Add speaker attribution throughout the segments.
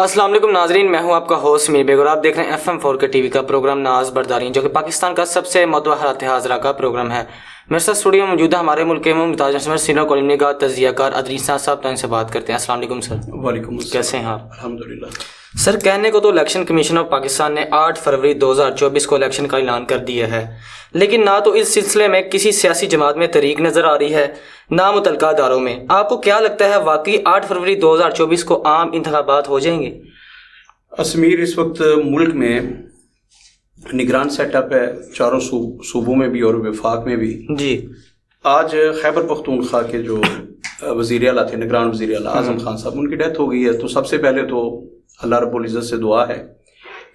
Speaker 1: السلام علیکم ناظرین، میں ہوں آپ کا ہوسٹ میر بیگ اور آپ دیکھ رہے ہیں FM4 کے ٹی وی کا پروگرام ناز برداری، جو کہ پاکستان کا سب سے متوقع حالات حاضرہ کا پروگرام ہے۔ میرے ساتھ اسٹوڈیو میں موجود ہے ہمارے ملک کے ممتاز نسبت سینئر کالم نگار تجزیہ کار ادریس صاحب، تو ان سے بات کرتے ہیں۔ السلام علیکم سر۔
Speaker 2: وعلیکم السلام۔
Speaker 1: کیسے ہیں آپ؟
Speaker 2: الحمدللہ۔
Speaker 1: سر، کہنے کو تو الیکشن کمیشن آف پاکستان نے 8 فروری 2024 کو الیکشن کا اعلان کر دیا ہے، لیکن نہ تو اس سلسلے میں کسی سیاسی جماعت میں تحریک نظر آ رہی ہے، نہ متعلقہ اداروں میں۔ آپ کو کیا لگتا ہے واقعی 8 فروری 2024 کو عام انتخابات ہو جائیں گے؟
Speaker 2: اسمیر، اس وقت ملک میں نگران سیٹ اپ ہے، چاروں صوبوں میں بھی اور وفاق میں بھی۔
Speaker 1: جی،
Speaker 2: آج خیبر پختونخوا کے جو وزیر اعلیٰ تھے، نگران وزیر اعلیٰ اعظم خان صاحب، ان کی ڈیتھ ہو گئی ہے۔ تو سب سے پہلے تو اللہ رب العزت سے دعا ہے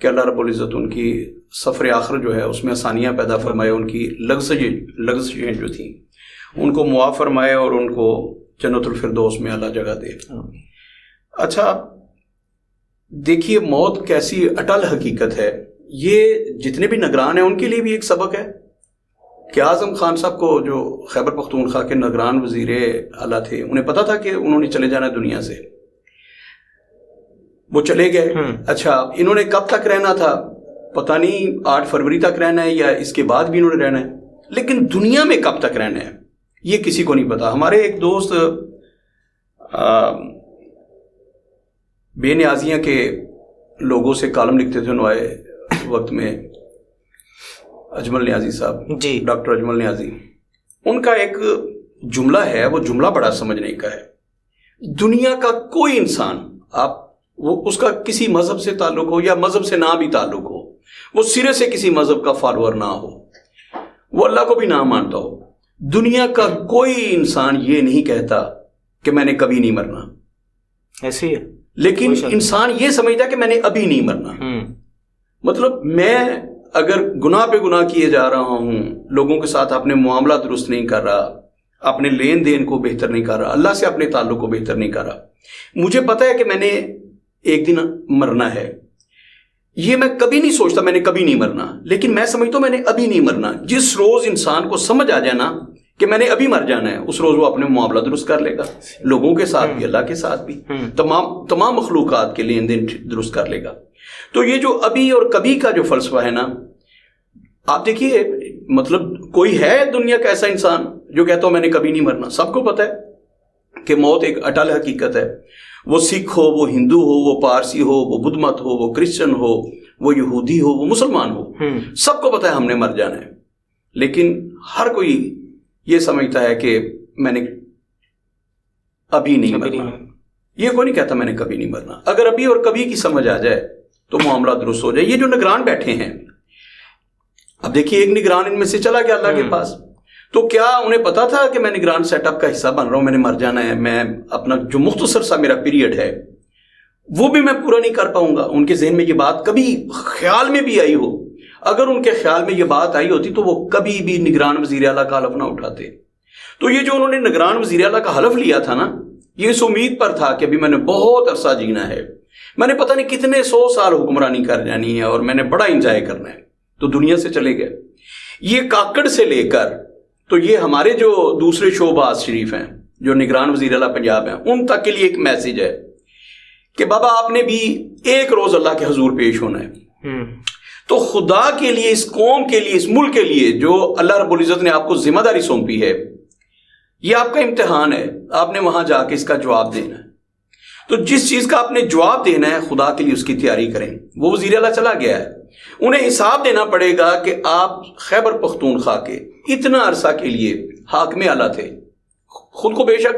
Speaker 2: کہ اللہ رب العزت ان کی سفر آخر جو ہے اس میں آسانیاں پیدا فرمائے، ان کی لغزشیں جو تھیں ان کو معاف فرمائے اور ان کو جنت الفردوس میں اعلیٰ جگہ دے۔ اچھا دیکھیے، موت کیسی اٹل حقیقت ہے، یہ جتنے بھی نگران ہیں ان کے لیے بھی ایک سبق ہے کہ اعظم خان صاحب کو، جو خیبر پختونخوا کے نگران وزیر اعلیٰ تھے، انہیں پتا تھا کہ انہوں نے چلے جانا دنیا سے، وہ چلے گئے۔ اچھا، انہوں نے کب تک رہنا تھا پتہ نہیں، 8 فروری تک رہنا ہے یا اس کے بعد بھی انہوں نے رہنا ہے، لیکن دنیا میں کب تک رہنا ہے یہ کسی کو نہیں پتا۔ ہمارے ایک دوست بے نیازیاں کے لوگوں سے کالم لکھتے تھے نوائے وقت میں، اجمل نیازی صاحب،
Speaker 1: جی،
Speaker 2: ڈاکٹر اجمل نیازی، ان کا ایک جملہ ہے، وہ جملہ بڑا سمجھنے کا ہے۔ دنیا کا کوئی انسان، آپ وہ اس کا کسی مذہب سے تعلق ہو یا مذہب سے نہ بھی تعلق ہو، وہ سرے سے کسی مذہب کا فالوور نہ ہو، وہ اللہ کو بھی نہ مانتا ہو، دنیا کا کوئی انسان یہ نہیں کہتا کہ میں نے کبھی نہیں مرنا،
Speaker 1: ایسی ہے،
Speaker 2: لیکن انسان یہ سمجھتا ہے کہ میں نے ابھی نہیں مرنا۔ مطلب میں اگر گناہ پہ گناہ کیے جا رہا ہوں، لوگوں کے ساتھ اپنے معاملہ درست نہیں کر رہا، اپنے لین دین کو بہتر نہیں کر رہا، اللہ سے اپنے تعلق کو بہتر نہیں کر رہا، مجھے پتہ ہے کہ میں نے ایک دن مرنا ہے، یہ میں کبھی نہیں سوچتا میں نے کبھی نہیں مرنا، لیکن میں سمجھتا ہوں میں نے ابھی نہیں مرنا۔ جس روز انسان کو سمجھ آ جائے نا کہ میں نے ابھی مر جانا ہے، اس روز وہ اپنے معاملہ درست کر لے گا، لوگوں کے ساتھ بھی، اللہ کے ساتھ بھی، تمام مخلوقات کے لین دین درست کر لے گا۔ تو یہ جو ابھی اور کبھی کا جو فلسفہ ہے نا، آپ دیکھیے، مطلب کوئی ہے دنیا کا ایسا انسان جو کہتا ہو میں نے کبھی نہیں مرنا؟ سب کو پتہ ہے کہ موت ایک اٹل حقیقت ہے، وہ سکھ ہو، وہ ہندو ہو، وہ پارسی ہو، وہ بدھ مت ہو، وہ کرسچن ہو، وہ یہودی ہو، وہ مسلمان ہو، سب کو پتہ ہے ہم نے مر جانا ہے، لیکن ہر کوئی یہ سمجھتا ہے کہ میں نے ابھی نہیں مرنا۔ یہ کوئی نہیں کہتا میں نے کبھی نہیں مرنا۔ اگر ابھی اور کبھی کی سمجھ آ جائے تو معاملہ درست ہو جائے۔ یہ جو نگران بیٹھے ہیں، اب دیکھیے ایک نگران ان میں سے چلا گیا اللہ کے پاس، تو کیا انہیں پتا تھا کہ میں نگران سیٹ اپ کا حصہ بن رہا ہوں، میں نے مر جانا ہے، میں اپنا جو مختصر سا میرا پیریڈ ہے وہ بھی میں پورا نہیں کر پاؤں گا؟ ان کے ذہن میں یہ بات کبھی خیال میں بھی آئی ہو؟ اگر ان کے خیال میں یہ بات آئی ہوتی تو وہ کبھی بھی نگران وزیر اعلیٰ کا حلف نہ اٹھاتے۔ تو یہ جو انہوں نے نگران وزیر اعلیٰ کا حلف لیا تھا نا، یہ اس امید پر تھا کہ ابھی میں نے بہت عرصہ جینا ہے، میں نے پتہ نہیں کتنے 100 سال حکمرانی کر جانی ہے اور میں نے بڑا انجوائے کرنا ہے، تو دنیا سے چلے گئے۔ یہ کاکڑ سے لے کر تو یہ ہمارے جو دوسرے شعبات شریف ہیں، جو نگران وزیر اعلیٰ پنجاب ہیں، ان تک کے لیے ایک میسج ہے کہ بابا آپ نے بھی ایک روز اللہ کے حضور پیش ہونا ہے۔ تو خدا کے لیے، اس قوم کے لیے، اس ملک کے لیے جو اللہ رب العزت نے آپ کو ذمہ داری سونپی ہے، یہ آپ کا امتحان ہے، آپ نے وہاں جا کے اس کا جواب دینا ہے۔ تو جس چیز کا آپ نے جواب دینا ہے، خدا کے لیے اس کی تیاری کریں۔ وہ وزیر اعلیٰ چلا گیا ہے، انہیں حساب دینا پڑے گا کہ آپ خیبر پختونخوا کے اتنا عرصہ کے لیے حاکم اعلیٰ تھے، خود کو بے شک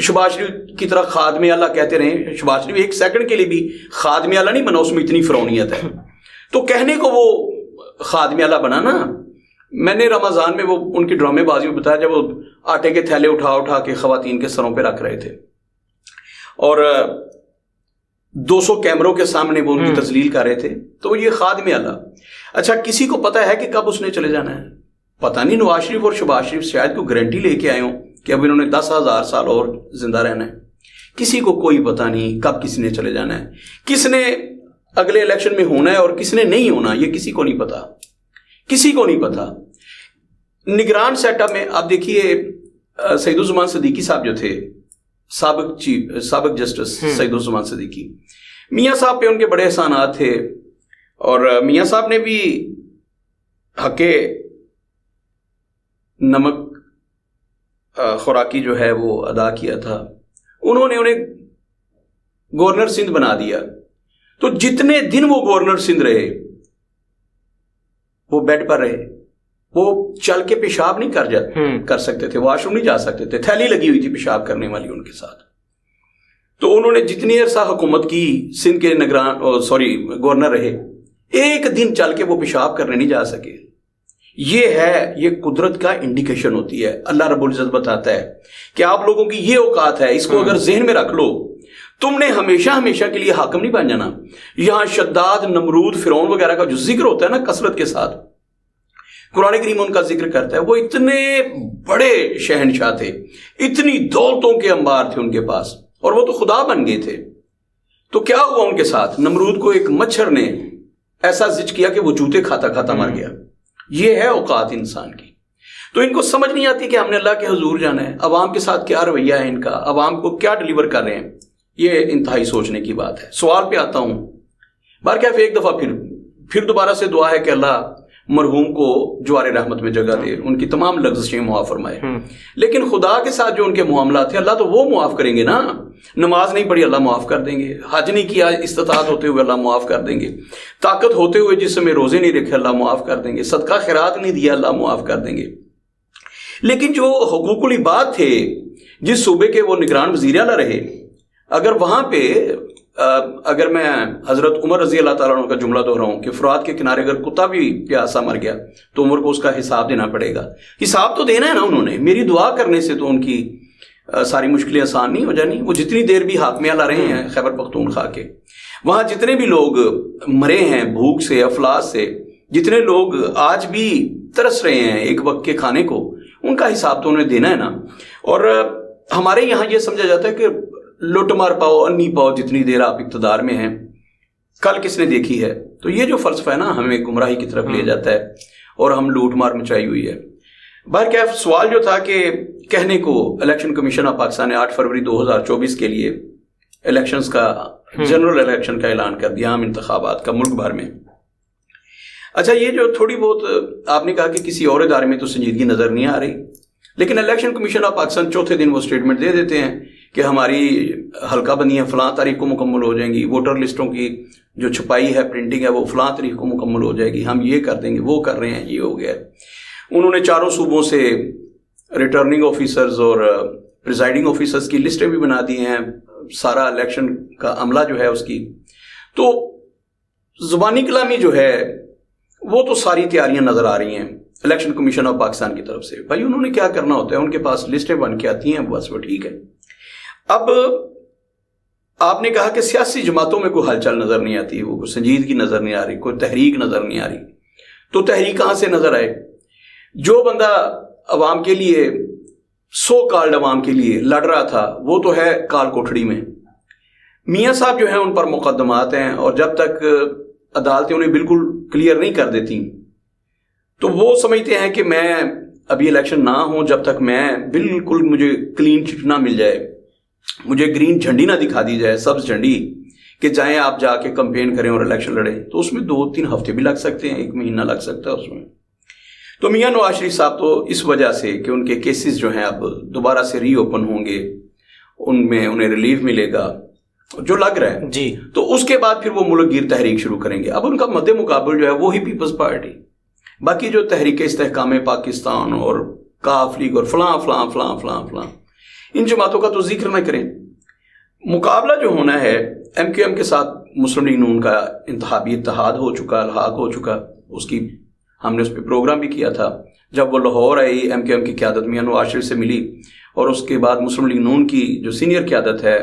Speaker 2: شہباز شریف کی طرح خادم اعلیٰ کہتے رہے، شہباز شریف ایک سیکنڈ کے لیے بھی خادم اعلیٰ نہیں بنا، اس میں اتنی فرعونیت ہے، تو کہنے کو وہ خادم اعلیٰ بنا نا۔ میں نے رمضان میں وہ ان کی ڈرامے بازی میں بتایا، جب وہ آٹے کے تھیلے اٹھا اٹھا کے خواتین کے سروں پہ رکھ رہے تھے اور 200 کیمروں کے سامنے وہ ان کی تذلیل کر رہے تھے، تو یہ خادم اعلیٰ۔ اچھا، کسی کو پتا ہے کہ کب اس نے چلے جانا ہے؟ پتہ نہیں۔ نواز شریف اور شہباز شریف شاید کوئی گارنٹی لے کے آئے ہوں کہ اب انہوں نے 10,000 سال اور زندہ رہنا ہے، کسی کو کوئی پتہ نہیں کب کسی نے چلے جانا ہے، کس نے اگلے الیکشن میں ہونا ہے اور کس نے نہیں ہونا، یہ کسی کو نہیں پتا، کسی کو نہیں پتا۔ نگران سیٹ اپ میں آپ دیکھیے، سعید الزمان صدیقی صاحب جو تھے، سابق جسٹس سعید الزمان صدیقی، میاں صاحب پہ ان کے بڑے احسانات تھے، اور میاں صاحب نے بھی حق نمک خوراکی جو ہے وہ ادا کیا تھا. انہوں نے انہیں گورنر سندھ بنا دیا. تو جتنے دن وہ گورنر سندھ رہے وہ بیڈ پر رہے، وہ چل کے پیشاب نہیں کر سکتے تھے، واش روم نہیں جا سکتے تھے، تھیلی لگی ہوئی تھی پیشاب کرنے والی ان کے ساتھ. تو انہوں نے جتنی عرصہ حکومت کی، سندھ کے گورنر رہے، ایک دن چل کے وہ پیشاب کرنے نہیں جا سکے. یہ قدرت کا انڈیکیشن ہوتی ہے. اللہ رب العزت بتاتا ہے کہ آپ لوگوں کی یہ اوقات ہے، اس کو اگر ذہن میں رکھ لو، تم نے ہمیشہ کے لیے حاکم نہیں بن جانا. یہاں شداد، نمرود، فرعون وغیرہ کا جو ذکر ہوتا ہے نا کثرت کے ساتھ، قرآن کریم ان کا ذکر کرتا ہے. وہ اتنے بڑے شہنشاہ تھے، اتنی دولتوں کے انبار تھے ان کے پاس، اور وہ تو خدا بن گئے تھے. تو کیا ہوا ان کے ساتھ؟ نمرود کو ایک مچھر نے ایسا زچ کیا کہ وہ جوتے کھاتا کھاتا مر گیا. یہ ہے اوقات انسان کی. تو ان کو سمجھ نہیں آتی کہ ہم نے اللہ کے حضور جانا ہے، عوام کے ساتھ کیا رویہ ہے ان کا، عوام کو کیا ڈلیور کر رہے ہیں. یہ انتہائی سوچنے کی بات ہے. سوال پہ آتا ہوں. بہرکیف ایک دفعہ پھر دوبارہ سے دعا ہے کہ اللہ مرحوم کو جوار رحمت میں جگہ دے، ان کی تمام لغزشیں معاف فرمائے. لیکن خدا کے ساتھ جو ان کے معاملات تھے، اللہ تو وہ معاف کریں گے نا. نماز نہیں پڑھی، اللہ معاف کر دیں گے. حج نہیں کیا استطاعت ہوتے ہوئے، اللہ معاف کر دیں گے. طاقت ہوتے ہوئے جسم میں روزے نہیں رکھے، اللہ معاف کر دیں گے. صدقہ خیرات نہیں دیا، اللہ معاف کر دیں گے. لیکن جو حقوق العباد تھے، جس صوبے کے وہ نگران وزیر اعلیٰ رہے، اگر وہاں پہ اگر میں حضرت عمر رضی اللہ تعالیٰ عنہ کا جملہ دہراؤں کہ فرات کے کنارے اگر کتا بھی پیاسا مر گیا تو عمر کو اس کا حساب دینا پڑے گا. حساب تو دینا ہے نا انہوں نے. میری دعا کرنے سے تو ان کی ساری مشکلیں آسان نہیں ہو جانی. وہ جتنی دیر بھی حاکم اعلیٰ رہے ہیں خیبر پختونخوا کے، وہاں جتنے بھی لوگ مرے ہیں بھوک سے، افلاس سے، جتنے لوگ آج بھی ترس رہے ہیں ایک وقت کے کھانے کو، ان کا حساب تو انہیں دینا ہے نا. اور ہمارے یہاں یہ سمجھا جاتا ہے کہ لوٹ مار پاؤ انی پاؤ جتنی دیر آپ اقتدار میں ہیں، کل کس نے دیکھی ہے. تو یہ جو فلسفہ ہے نا ہمیں گمراہی کی طرف لے جاتا ہے، اور ہم لوٹ مار مچائی ہوئی ہے. بہرکیف سوال جو تھا کہ کہنے کو الیکشن کمیشن آف پاکستان نے 8 فروری 2024 کے لیے الیکشنز کا، جنرل الیکشن کا اعلان کر دیا، عام انتخابات کا ملک بھر میں. اچھا، یہ جو تھوڑی بہت آپ نے کہا کہ کسی اور ادارے میں تو سنجیدگی نظر نہیں آ رہی، لیکن الیکشن کمیشن آف پاکستان چوتھے دن وہ سٹیٹمنٹ دے دیتے ہیں کہ ہماری حلقہ بندیاں فلاں تاریخ کو مکمل ہو جائیں گی، ووٹر لسٹوں کی جو چھپائی ہے، پرنٹنگ ہے، وہ فلاں تاریخ کو مکمل ہو جائے گی، ہم یہ کر دیں گے، وہ کر رہے ہیں، یہ ہو گیا. انہوں نے چاروں صوبوں سے ریٹرننگ آفیسرز اور پریزائڈنگ آفیسرز کی لسٹیں بھی بنا دی ہیں، سارا الیکشن کا عملہ جو ہے اس کی. تو زبانی کلامی جو ہے وہ تو ساری تیاریاں نظر آ رہی ہیں الیکشن کمیشن آف پاکستان کی طرف سے. بھائی انہوں نے کیا کرنا ہوتا ہے، ان کے پاس لسٹیں بن کے آتی ہیں، بس وہ ٹھیک ہے. اب آپ نے کہا کہ سیاسی جماعتوں میں کوئی ہلچل نظر نہیں آتی، وہ کوئی سنجیدگی نظر نہیں آ رہی، کوئی تحریک نظر نہیں آ رہی. تو تحریک کہاں سے نظر آئے؟ جو بندہ عوام کے لیے، سو کالڈ عوام کے لیے لڑ رہا تھا، وہ تو ہے کال کوٹھڑی میں. میاں صاحب جو ہیں ان پر مقدمات ہیں، اور جب تک عدالتیں انہیں بالکل کلیئر نہیں کر دیتی تو وہ سمجھتے ہیں کہ میں ابھی الیکشن نہ ہوں جب تک میں بالکل مجھے کلین چٹ نہ مل جائے، مجھے گرین جھنڈی نہ دکھا دی جائے، سبز جھنڈی، کہ جائیں آپ جا کے کمپین کریں اور الیکشن لڑیں، تو اس میں 2-3 ہفتے بھی لگ سکتے ہیں، 1 مہینہ لگ سکتا ہے اس میں. تو میاں نواز شریف صاحب تو اس وجہ سے کہ ان کے کیسز جو ہیں اب دوبارہ سے ری اوپن ہوں گے، ان میں انہیں ریلیف ملے گا جو لگ رہا ہے
Speaker 1: جی،
Speaker 2: تو اس کے بعد پھر وہ ملک گیر تحریک شروع کریں گے. اب ان کا مد مقابل جو ہے وہی پیپلز پارٹی، باقی جو تحریک استحکام پاکستان اور کاف لیگ اور فلاں فلاں فلاں فلاں فلاں، ان جماعتوں کا تو ذکر نہ کریں. مقابلہ جو ہونا ہے ایم کیو ایم کے ساتھ، مسلم لیگ نون کا انتخابی اتحاد ہو چکا، الحاق ہو چکا. اس کی ہم نے اس پہ پروگرام بھی کیا تھا. جب وہ لاہور آئی، ایم کیو ایم کی قیادت میاں نواز شریف سے ملی، اور اس کے بعد مسلم لیگ نون کی جو سینئر قیادت ہے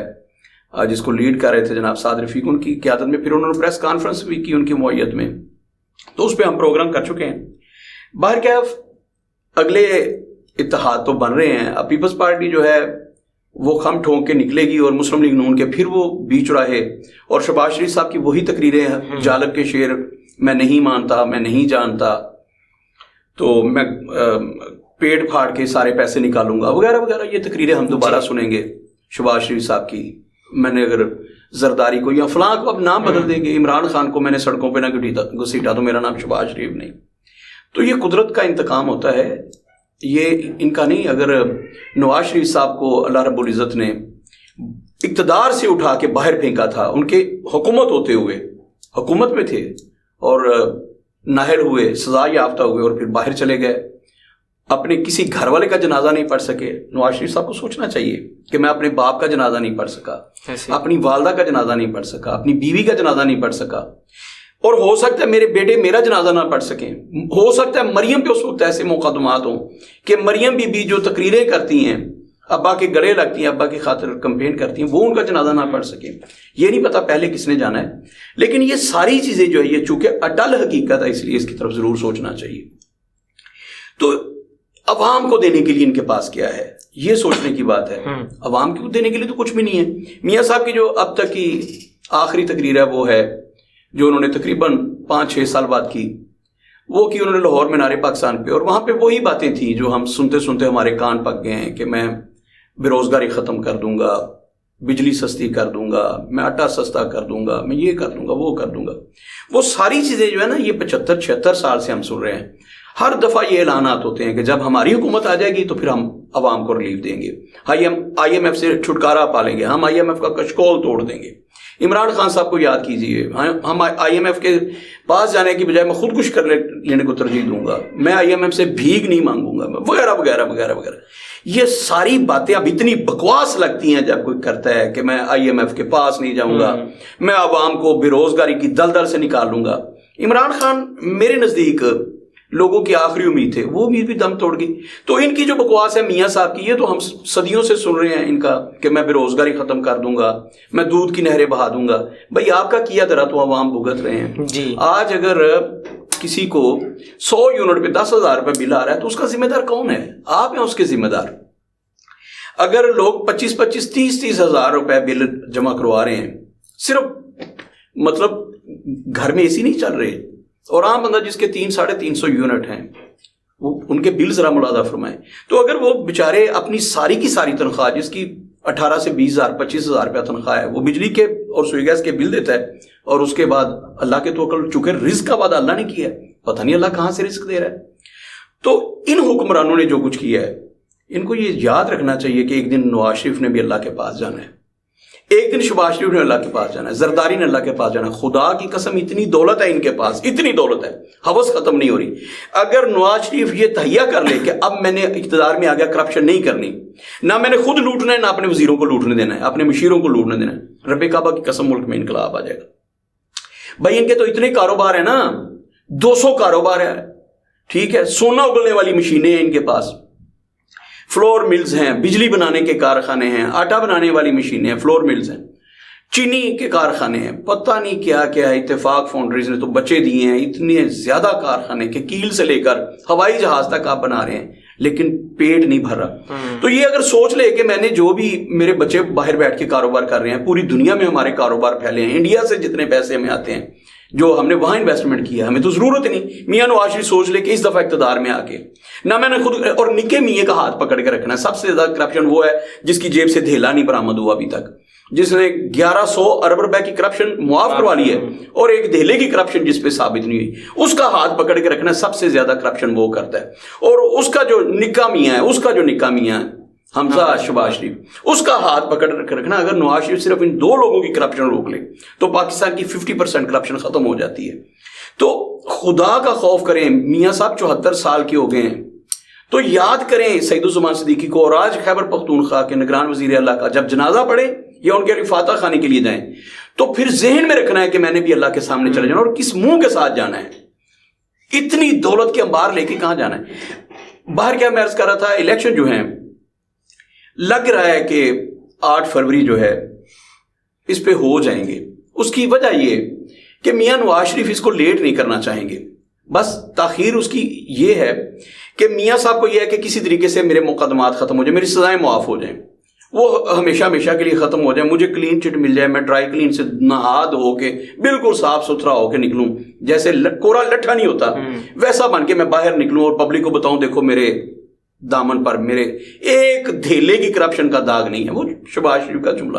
Speaker 2: جس کو لیڈ کر رہے تھے جناب سعد رفیق، ان کی قیادت میں پھر انہوں نے پریس کانفرنس بھی کی ان کی معیت میں، تو اس پہ ہم پروگرام کر چکے ہیں. بہرکیف اگلے اتحاد تو بن رہے ہیں. اب پیپلز پارٹی جو ہے وہ خم ٹھونک کے نکلے گی، اور مسلم لیگ نون کے پھر وہ بیچ رہے، اور شہباز شریف صاحب کی وہی تقریریں ہیں، جالب کے شعر، میں نہیں مانتا، میں نہیں جانتا، تو میں پیٹ پھاڑ کے سارے پیسے نکالوں گا، وغیرہ وغیرہ. یہ تقریریں ہم دوبارہ سنیں گے شہباز شریف صاحب کی. میں نے اگر زرداری کو یا فلاں کو اب نام بدل دیں گے. عمران خان کو میں نے سڑکوں پہ نہ گھسیٹا تو میرا نام شہباز شریف نہیں. تو یہ قدرت کا انتقام ہوتا ہے, یہ ان کا نہیں. اگر نواز شریف صاحب کو اللہ رب العزت نے اقتدار سے اٹھا کے باہر پھینکا تھا, ان کے حکومت ہوتے ہوئے, حکومت میں تھے اور نااہل ہوئے, سزا یافتہ ہوئے اور پھر باہر چلے گئے, اپنے کسی گھر والے کا جنازہ نہیں پڑھ سکے. نواز شریف صاحب کو سوچنا چاہیے کہ میں اپنے باپ کا جنازہ نہیں پڑھ سکا, اپنی والدہ کا جنازہ نہیں پڑھ سکا, اپنی بیوی کا جنازہ نہیں پڑھ سکا, اور ہو سکتا ہے میرے بیٹے میرا جنازہ نہ پڑھ سکیں. ہو سکتا ہے مریم پہ اس وقت ایسے مقدمات ہوں کہ مریم بی بی جو تقریریں کرتی ہیں, ابا کے گلے لگتی ہیں, ابا کی خاطر کمپین کرتی ہیں, وہ ان کا جنازہ نہ پڑھ سکیں. یہ نہیں پتا پہلے کس نے جانا ہے, لیکن یہ ساری چیزیں جو ہے یہ چونکہ اٹل حقیقت ہے, اس لیے اس کی طرف ضرور سوچنا چاہیے. تو عوام کو دینے کے لیے ان کے پاس کیا ہے, یہ سوچنے کی بات ہے. عوام کو دینے کے لیے تو کچھ بھی نہیں ہے. میاں صاحب کی جو اب تک کی آخری تقریر ہے وہ ہے جو انہوں نے تقریباً 5-6 سال بعد کی, وہ کی انہوں نے لاہور مینار پاکستان پہ, اور وہاں پہ وہی باتیں تھیں جو ہم سنتے سنتے ہمارے کان پک گئے ہیں کہ میں بے روزگاری ختم کر دوں گا, بجلی سستی کر دوں گا, میں آٹا سستا کر دوں گا, میں یہ کر دوں گا, وہ کر دوں گا. وہ ساری چیزیں جو ہے نا یہ 75-76 سال سے ہم سن رہے ہیں. ہر دفعہ یہ اعلانات ہوتے ہیں کہ جب ہماری حکومت آ جائے گی تو پھر ہم عوام کو ریلیف دیں گے, آئی ایم ایف سے چھٹکارا پالیں گے, ہم آئی ایم ایف کا کشکول توڑ دیں گے. عمران خان صاحب کو یاد کیجئے, ہم آئی ایم ایف کے پاس جانے کی بجائے میں خود کچھ کر لینے کو ترجیح دوں گا, میں آئی ایم ایف سے بھیک نہیں مانگوں گا, وغیرہ وغیرہ وغیرہ وغیرہ. یہ ساری باتیں اب اتنی بکواس لگتی ہیں جب کوئی کرتا ہے کہ میں آئی ایم ایف کے پاس نہیں جاؤں گا, میں عوام کو بے روزگاری کی دلدل سے نکال لوں گا. عمران خان میرے نزدیک لوگوں کی آخری امید تھے, وہ امید بھی دم توڑ گئی. تو ان کی جو بکواس ہے میاں صاحب کی, یہ تو ہم صدیوں سے سن رہے ہیں ان کا کہ میں بے روزگاری ختم کر دوں گا, میں دودھ کی نہریں بہا دوں گا. بھائی آپ کا کیا درا تو عوام بھگت رہے ہیں جی. آج اگر کسی کو 100 یونٹ پہ 10,000 روپے بل آ رہا ہے تو اس کا ذمہ دار کون ہے؟ آپ ہیں اس کے ذمہ دار. اگر لوگ 25,000 30,000 روپے بل جمع کروا رہے ہیں, صرف مطلب گھر میں اے سی نہیں چل رہے, اور عام بندہ جس کے 300-350 یونٹ ہیں وہ ان کے بل ذرا ملاحظہ فرمائیں. تو اگر وہ بیچارے اپنی ساری کی ساری تنخواہ, جس کی 18 سے 20,000 25,000 روپیہ تنخواہ ہے, وہ بجلی کے اور سوئی گیس کے بل دیتا ہے, اور اس کے بعد اللہ کے توکل, چونکہ رزق کا وعدہ اللہ نے کیا ہے, پتہ نہیں اللہ کہاں سے رزق دے رہا ہے. تو ان حکمرانوں نے جو کچھ کیا ہے, ان کو یہ یاد رکھنا چاہیے کہ ایک دن نواز شریف نے بھی اللہ کے پاس جانا ہے, ایک دن شہباز شریف نے اللہ کے پاس جانا ہے, زرداری نے اللہ کے پاس جانا ہے. خدا کی قسم اتنی دولت ہے ان کے پاس, اتنی دولت ہے, ہوس ختم نہیں ہو رہی. اگر نواز شریف یہ تہیا کر لے کہ اب میں نے اقتدار میں آ گیا, کرپشن نہیں کرنی, نہ میں نے خود لوٹنا ہے, نہ اپنے وزیروں کو لوٹنے دینا ہے, اپنے مشیروں کو لوٹنے دینا ہے, رب کعبہ کی قسم ملک میں انقلاب آ جائے گا. بھائی ان کے تو اتنے کاروبار ہیں نا, 200 کاروبار ہے, ٹھیک ہے, سونا اگلنے والی مشینیں ہیں ان کے پاس, فلور ملز ہیں, بجلی بنانے کے کارخانے ہیں, آٹا بنانے والی مشینیں ہیں, فلور ملز ہیں, چینی کے کارخانے ہیں, پتہ نہیں کیا کیا ہے. اتفاق فاؤنڈریز نے تو بچے دیے ہیں, اتنے زیادہ کارخانے کہ کیل سے لے کر ہوائی جہاز تک آپ بنا رہے ہیں, لیکن پیٹ نہیں بھر رہا. تو یہ اگر سوچ لے کہ میں نے جو بھی میرے بچے باہر بیٹھ کے کاروبار کر رہے ہیں, پوری دنیا میں ہمارے کاروبار پھیلے ہیں, انڈیا سے جتنے پیسے ہمیں آتے ہیں جو ہم نے وہاں انویسٹمنٹ کیا, ہمیں تو ضرورت ہی نہیں. میاں نواز شریف سوچ لے کہ اس دفعہ اقتدار میں آ کے نہ میں نے خود, اور نکے میاں کا ہاتھ پکڑ کے رکھنا ہے. سب سے زیادہ کرپشن وہ ہے جس کی جیب سے دھیلا نہیں برآمد ہوا ابھی تک, جس نے 1100 ارب روپے کی کرپشن معاف کروا لی ہے, اور ایک دھیلے کی کرپشن جس پہ ثابت نہیں ہوئی, اس کا ہاتھ پکڑ کے رکھنا ہے. سب سے زیادہ کرپشن وہ کرتا ہے, اور اس کا جو نکا میاں ہے, اس کا جو نکا میاں ہے حمزہ شہباز شریف, اس کا ہاتھ پکڑ کے رکھنا. اگر نواز شریف صرف ان 2 لوگوں کی کرپشن روک لے تو پاکستان کی 50% کرپشن ختم ہو جاتی ہے. تو خدا کا خوف کریں. میاں صاحب 74 سال کے ہو گئے ہیں, تو یاد کریں سعید الزمان صدیقی کو, اور آج خیبر پختونخوا کے نگران وزیر اللہ کا جب جنازہ پڑھے یا ان کے فاتح خانے کے لیے جائیں, تو پھر ذہن میں رکھنا ہے کہ میں نے بھی اللہ کے سامنے چلے جانا, اور کس منہ کے ساتھ جانا ہے. اتنی دولت کے انبار لے کے کہاں جانا ہے. باہر کیا میں عرض کر رہا تھا, الیکشن جو ہیں لگ رہا ہے کہ 8 فروری جو ہے اس پہ ہو جائیں گے. اس کی وجہ یہ کہ میاں نواز شریف اس کو لیٹ نہیں کرنا چاہیں گے. بس تاخیر اس کی یہ ہے کہ میاں صاحب کو یہ ہے کہ کسی طریقے سے میرے مقدمات ختم ہو جائیں, میری سزائیں معاف ہو جائیں, وہ ہمیشہ ہمیشہ کے لیے ختم ہو جائے, مجھے کلین چٹ مل جائے, میں ڈرائی کلین سے نہا دھو کے بالکل صاف ستھرا ہو کے نکلوں, جیسے کورا لٹھا نہیں ہوتا ویسا بن کے میں باہر نکلوں اور پبلک کو بتاؤں دیکھو میرے دامن پر میرے ایک دھیلے کی کرپشن کا داغ نہیں ہے. وہ شہباز شریف کا جملہ.